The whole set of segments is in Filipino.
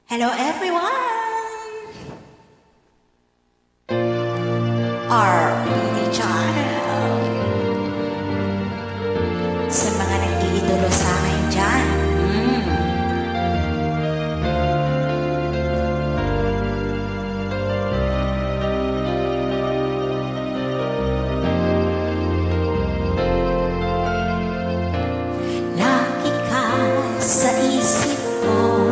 Hello everyone! Our beauty channel. Sa mga nag-iidolo sa akin dyan. Lagi ka sa isip ko.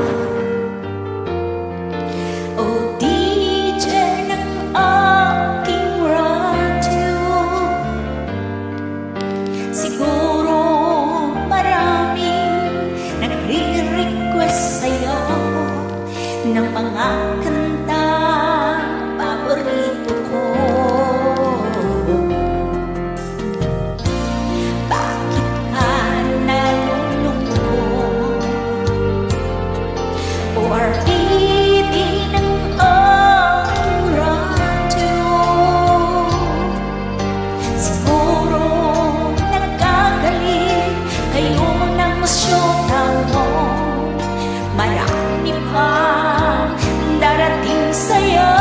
O DJ ng aking radyo. Siguro maraming nagre-request sa'yo ng mga kanta paborito ko. Bakit ka nalulungkot? Or marami pa darating sa'yo.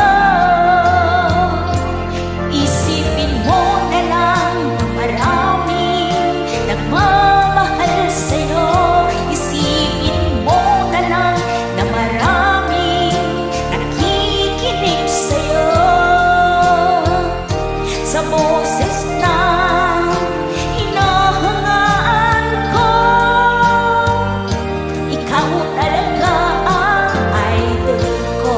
Isipin mo na lang na maraming nagmamahal sa'yo. Isipin mo na lang na maraming nakikinig sa'yo. Sa boses na hinahangaan ko, ikaw talaga ang idol ko.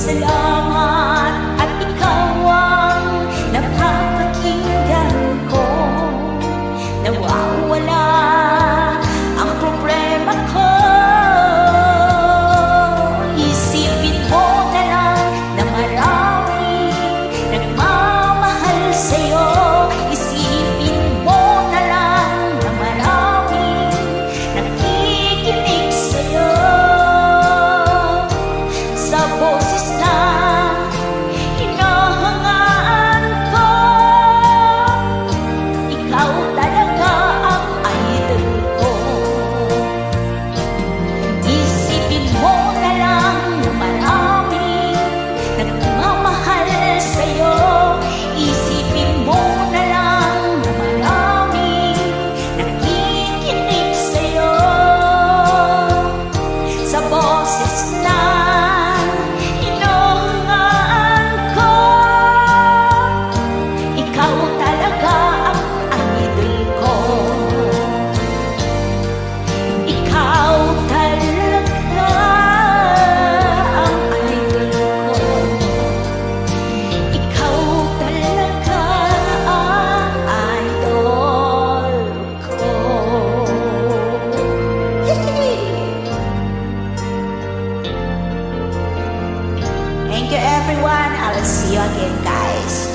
Salamat at ikaw ang napapakinggan ko. Nawawala ang problema ko. Isipin mo na lang na marami nagmamahal sa'yo. Isipin mo na lang na marami nakikinig sa'yo. Sa boses na hinahangaan ko, ikaw talaga ang idol ko. Isipin mo na lang na maraming nagmamahal sa'yo. Isipin mo na lang na maraming nakikinig sa'yo. Sa boses na thank you everyone. I'll see you again, guys.